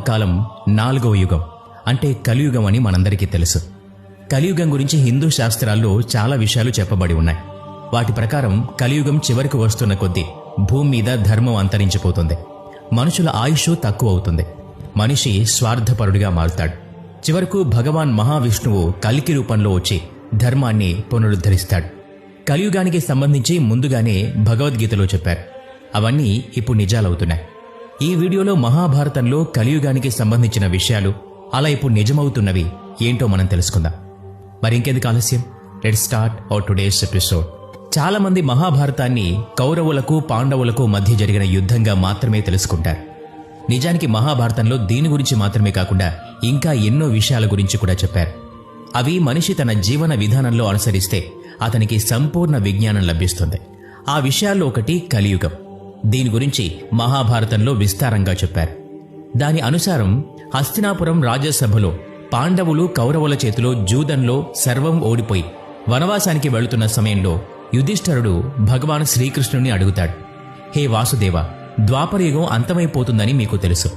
కాలం 4వ యుగం అంటే కలియుగం అని మనందరికీ తెలుసు. కలియుగం గురించి హిందూ శాస్త్రాల్లో చాలా విషయాలు చెప్పబడి ఉన్నాయి. వాటి ప్రకారం కలియుగం చివరికి వస్తున్న కొద్దీ భూమి మీద ధర్మం అంతరించిపోతుంది. మనుషుల ఆయుష్ తక్కువ అవుతుంది. మనిషి స్వార్థపరుడిగా మారుతాడు. చివరకు భగవాన్ మహావిష్ణువు కల్కి రూపంలో వచ్చి ధర్మాన్ని పునరుద్ధరిస్తాడు. కలియుగానికి సంబంధించి ముందుగానే భగవద్గీతలో చెప్పారు. అవన్నీ ఇప్పుడు నిజాలవుతున్నాయి. ఈ వీడియోలో మహాభారతంలో కలియుగానికి సంబంధించిన విషయాలు అలా ఇప్పుడు నిజమవుతున్నవి ఏంటో మనం తెలుసుకుందాం. మరి ఇంకెందుకు ఆలస్యం, let's start our today's episode. చాలా మంది మహాభారతాన్ని కౌరవులకు పాండవులకు మధ్య జరిగిన యుద్ధంగా మాత్రమే తెలుసుకుంటారు. నిజానికి మహాభారతంలో దీని గురించి మాత్రమే కాకుండా ఇంకా ఎన్నో విషయాల గురించి కూడా చెప్పారు. అవి మనిషి తన జీవన విధానంలో అనుసరిస్తే అతనికి సంపూర్ణ విజ్ఞానం లభిస్తుంది. ఆ విషయాల్లో ఒకటి కలియుగం. దీని గురించి మహాభారతంలో విస్తారంగా చెప్పారు. దాని అనుసారం హస్తినాపురం రాజ్యసభలో పాండవులు కౌరవుల చేతిలో జూదంలో సర్వం ఓడిపోయి వనవాసానికి వెళుతున్న సమయంలో యుధిష్ఠరుడు భగవాన్ శ్రీకృష్ణుని అడుగుతాడు, హే వాసుదేవ, ద్వాపరయుగం అంతమైపోతుందని మీకు తెలుసు.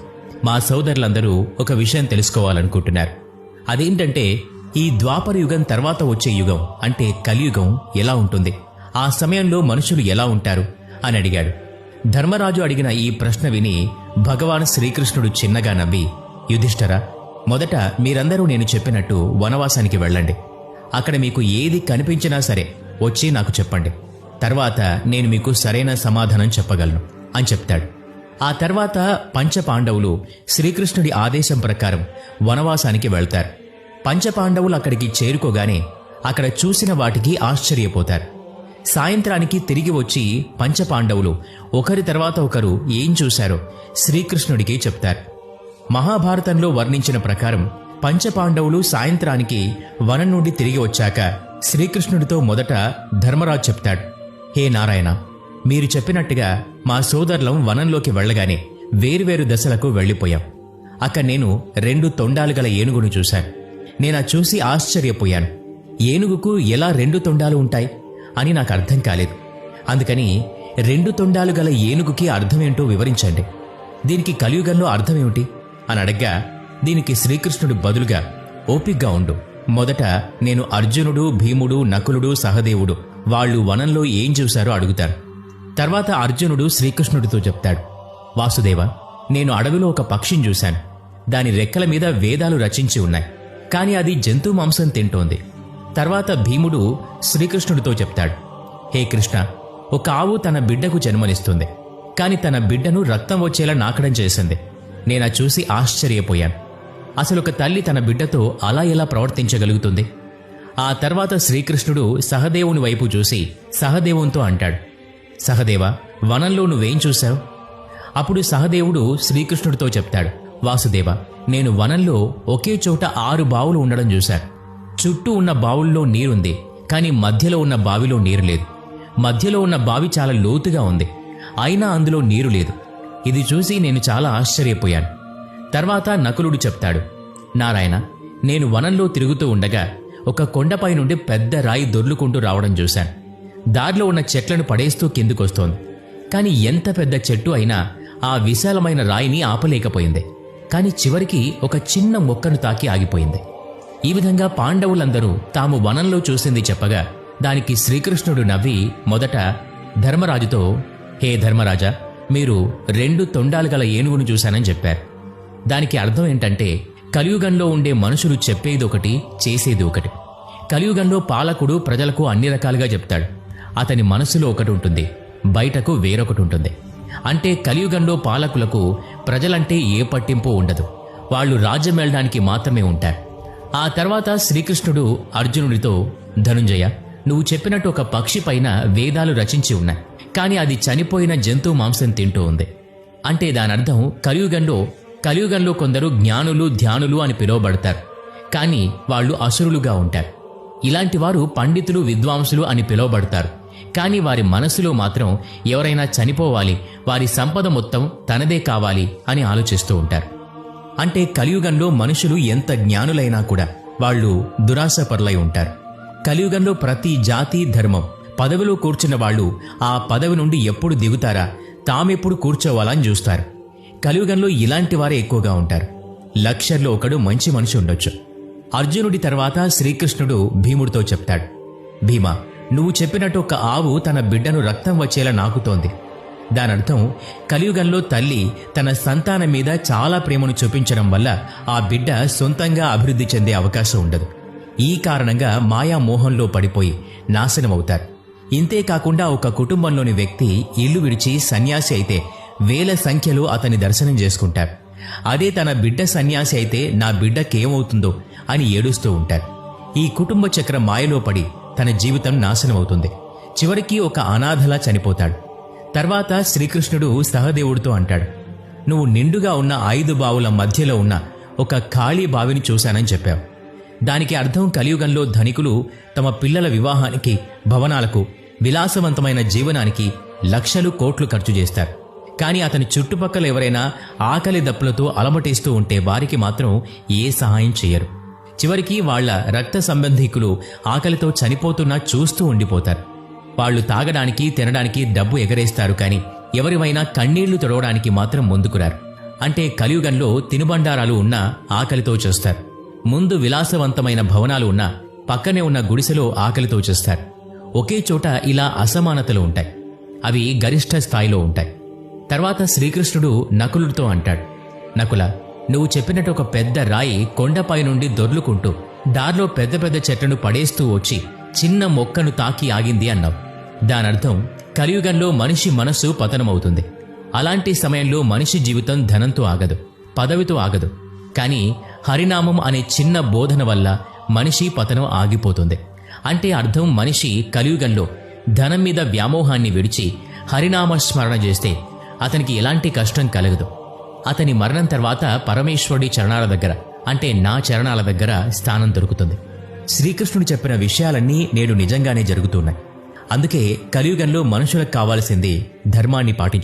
మా సోదరులందరూ ఒక విషయం తెలుసుకోవాలనుకుంటున్నారు. అదేంటంటే ఈ ద్వాపరయుగం తర్వాత వచ్చే యుగం అంటే కలియుగం ఎలా ఉంటుంది, ఆ సమయంలో మనుషులు ఎలా ఉంటారు అని అడిగాడు. ధర్మరాజు అడిగిన ఈ ప్రశ్న విని భగవాన్ శ్రీకృష్ణుడు చిన్నగా నవ్వి, యుధిష్ఠరా, మొదట మీరందరూ నేను చెప్పినట్టు వనవాసానికి వెళ్ళండి. అక్కడ మీకు ఏది కనిపించినా సరే వచ్చి నాకు చెప్పండి. తర్వాత నేను మీకు సరైన సమాధానం చెప్పగలను అని చెప్తాడు. ఆ తర్వాత పంచపాండవులు శ్రీకృష్ణుడి ఆదేశం ప్రకారం వనవాసానికి వెళ్తారు. పంచపాండవులు అక్కడికి చేరుకోగానే అక్కడ చూసిన వాటికి ఆశ్చర్యపోతారు. సాయంత్రానికి తిరిగి వచ్చి పంచపాండవులు ఒకరి తర్వాత ఒకరు ఏం చూశారో శ్రీకృష్ణుడికి చెప్తారు. మహాభారతంలో వర్ణించిన ప్రకారం పంచపాండవులు సాయంత్రానికి వనం నుండి తిరిగి వచ్చాక శ్రీకృష్ణుడితో మొదట ధర్మరాజు చెప్తాడు, హే నారాయణ, మీరు చెప్పినట్టుగా మా సోదరులం వనంలోకి వెళ్లగానే వేరువేరు దశలకు వెళ్లిపోయాం. అక్కడ నేను 2 తొండాలు గల ఏనుగును చూశాను. నేనా చూసి ఆశ్చర్యపోయాను. ఏనుగుకు ఎలా 2 తొండాలు ఉంటాయి అని నాకు అర్థం కాలేదు. అందుకని 2 తొండాలు గల ఏనుగుకి అర్థమేంటో వివరించండి. దీనికి కలియుగంలో అర్థమేమిటి అని అడగ్గా దీనికి శ్రీకృష్ణుడు బదులుగా, ఓపిగ్గా ఉండు, మొదట నేను అర్జునుడు, భీముడు, నకులుడు, సహదేవుడు వాళ్ళు వనంలో ఏం చూశారో అడుగుతారు. తర్వాత అర్జునుడు శ్రీకృష్ణుడితో చెప్తాడు, వాసుదేవ, నేను అడవిలో ఒక పక్షిని చూశాను. దాని రెక్కల మీద వేదాలు రచించి ఉన్నాయి, కానీ అది జంతు మాంసం తింటోంది. తర్వాత భీముడు శ్రీకృష్ణుడితో చెప్తాడు, హే కృష్ణ, ఒక ఆవు తన బిడ్డకు జన్మనిస్తుంది, కాని తన బిడ్డను రక్తం వచ్చేలా నాకడం చేసింది. నేనా చూసి ఆశ్చర్యపోయాను. అసలు ఒక తల్లి తన బిడ్డతో అలా ఎలా ప్రవర్తించగలుగుతుంది? ఆ తర్వాత శ్రీకృష్ణుడు సహదేవుని వైపు చూసి సహదేవునితో అంటాడు, సహదేవ, వనంలో నువ్వేం చూశావు? అప్పుడు సహదేవుడు శ్రీకృష్ణుడితో చెప్తాడు, వాసుదేవ, నేను వనంలో ఒకే చోట 6 బావులు ఉండడం చూశాను. చుట్టూ ఉన్న బావుల్లో నీరుంది, కానీ మధ్యలో ఉన్న బావిలో నీరు లేదు. మధ్యలో ఉన్న బావి చాలా లోతుగా ఉంది, అయినా అందులో నీరు లేదు. ఇది చూసి నేను చాలా ఆశ్చర్యపోయాను. తర్వాత నకులుడు చెప్తాడు, నారాయణ, నేను వనంలో తిరుగుతూ ఉండగా ఒక కొండపై నుండి పెద్ద రాయి దొర్లుకుంటూ రావడం చూశాను. దారిలో ఉన్న చెట్లను పడేస్తూ కిందుకొస్తోంది, కానీ ఎంత పెద్ద చెట్టు అయినా ఆ విశాలమైన రాయిని ఆపలేకపోయింది. కానీ చివరికి ఒక చిన్న మొక్కను తాకి ఆగిపోయింది. ఈ విధంగా పాండవులందరూ తాము వనంలో చూసింది చెప్పగా దానికి శ్రీకృష్ణుడు నవ్వి మొదట ధర్మరాజుతో, హే ధర్మరాజా, మీరు 2 తొండాలు గల ఏనుగును చూశానని చెప్పారు. దానికి అర్థం ఏంటంటే కలియుగంలో ఉండే మనుషులు చెప్పేది ఒకటి, చేసేది ఒకటి. కలియుగంలో పాలకుడు ప్రజలకు అన్ని రకాలుగా చెప్తాడు. అతని మనసులో ఒకటి ఉంటుంది, బయటకు వేరొకటి ఉంటుంది. అంటే కలియుగంలో పాలకులకు ప్రజలంటే ఏ పట్టింపు ఉండదు. వాళ్ళు రాజ్యం వెళ్ళడానికి మాత్రమే ఉంటారు. ఆ తర్వాత శ్రీకృష్ణుడు అర్జునుడితో, ధనుంజయ, నువ్వు చెప్పినట్టు ఒక పక్షి పైన వేదాలు రచించి ఉన్నాయి, కానీ అది చనిపోయిన జంతువు మాంసం తింటూ ఉంది. అంటే దానర్థం కలియుగంలో కొందరు జ్ఞానులు, ధ్యానులు అని పిలువబడతారు, కానీ వాళ్ళు అసురులుగా ఉంటారు. ఇలాంటి వారు పండితులు, విద్వాంసులు అని పిలువబడతారు, కానీ వారి మనసులో మాత్రం ఎవరైనా చనిపోవాలి, వారి సంపద మొత్తం తనదే కావాలి అని ఆలోచిస్తూ ఉంటారు. అంటే కలియుగంలో మనుషులు ఎంత జ్ఞానులైనా కూడా వాళ్ళు దురాశపరులై ఉంటారు. కలియుగంలో ప్రతి జాతి, ధర్మం, పదవిలో కూర్చున్న వాళ్ళు ఆ పదవి నుండి ఎప్పుడు దిగుతారా, తామెప్పుడు కూర్చోవాలని చూస్తారు. కలియుగంలో ఇలాంటి వారే ఎక్కువగా ఉంటారు. లక్షల్లో ఒకడు మంచి మనిషి ఉండొచ్చు. అర్జునుడి తర్వాత శ్రీకృష్ణుడు భీముడితో చెప్తాడు, భీమా, నువ్వు చెప్పినట్టు ఒక ఆవు తన బిడ్డను రక్తం వచ్చేలా నాకుతోంది. దానర్థం కలియుగంలో తల్లి తన సంతానం మీద చాలా ప్రేమను చూపించడం వల్ల ఆ బిడ్డ సొంతంగా అభివృద్ధి చెందే అవకాశం ఉండదు. ఈ కారణంగా మాయామోహంలో పడిపోయి నాశనమవుతారు. ఇంతేకాకుండా ఒక కుటుంబంలోని వ్యక్తి ఇల్లు విడిచి సన్యాసి అయితే వేల సంఖ్యలో అతని దర్శనం చేసుకుంటారు. అదే తన బిడ్డ సన్యాసి అయితే నా బిడ్డకేమవుతుందో అని ఏడుస్తూ ఉంటారు. ఈ కుటుంబ చక్ర మాయలో పడి తన జీవితం నాశనమవుతుంది. చివరికి ఒక అనాథలా చనిపోతాడు. తర్వాత శ్రీకృష్ణుడు సహదేవుడితో అంటాడు, నువ్వు నిండుగా ఉన్న 5 బావుల మధ్యలో ఉన్న ఒక ఖాళీ బావిని చూశానని చెప్పావు. దానికి అర్థం కలియుగంలో ధనికులు తమ పిల్లల వివాహానికి, భవనాలకు, విలాసవంతమైన జీవనానికి లక్షలు కోట్లు ఖర్చు చేస్తారు. కానీ అతని చుట్టుపక్కల ఎవరైనా ఆకలి దప్పులతో అలమటిస్తూ ఉంటే వారికి మాత్రం ఏ సహాయం చేయరు. చివరికి వాళ్ల రక్త సంబంధీకులు ఆకలితో చనిపోతున్నా చూస్తూ ఉండిపోతారు. వాళ్లు తాగడానికి, తినడానికి డబ్బు ఎగరేస్తారు, కానీ ఎవరివైనా కన్నీళ్లు తొడవడానికి మాత్రం ముందుకురారు. అంటే కలియుగంలో తినుబండారాలు ఉన్నా ఆకలితో చేస్తారు. ముందు విలాసవంతమైన భవనాలు ఉన్నా పక్కనే ఉన్న గుడిసెలో ఆకలితో చేస్తారు. ఒకే చోట ఇలా అసమానతలు ఉంటాయి. అవి గరిష్ట స్థాయిలో ఉంటాయి. తర్వాత శ్రీకృష్ణుడు నకులుడితో అంటాడు, నకుల, నువ్వు చెప్పినట్టు ఒక పెద్ద రాయి కొండపై నుండి దొర్లుకుంటూ దారిలో పెద్ద పెద్ద చెట్లను పడేస్తూ వచ్చి చిన్న మొక్కను తాకి ఆగింది అన్నావు. దానర్థం కలియుగంలో మనిషి మనస్సు పతనమవుతుంది. అలాంటి సమయంలో మనిషి జీవితం ధనంతో ఆగదు, పదవితో ఆగదు. కానీ హరినామం అనే చిన్న బోధన వల్ల మనిషి పతనం ఆగిపోతుంది. అంటే అర్థం మనిషి కలియుగంలో ధనం మీద వ్యామోహాన్ని విడిచి హరినామ స్మరణ చేస్తే అతనికి ఎలాంటి కష్టం కలగదు. అతని మరణం తర్వాత పరమేశ్వరుడి చరణాల దగ్గర, అంటే నా చరణాల దగ్గర స్థానం దొరుకుతుంది. శ్రీకృష్ణుడు చెప్పిన విషయాలన్నీ నేడు నిజంగానే జరుగుతున్నాయి. అందుకే కలియుగంలో మనుషులకు కావాల్సింది ధర్మాన్ని పాటించడం.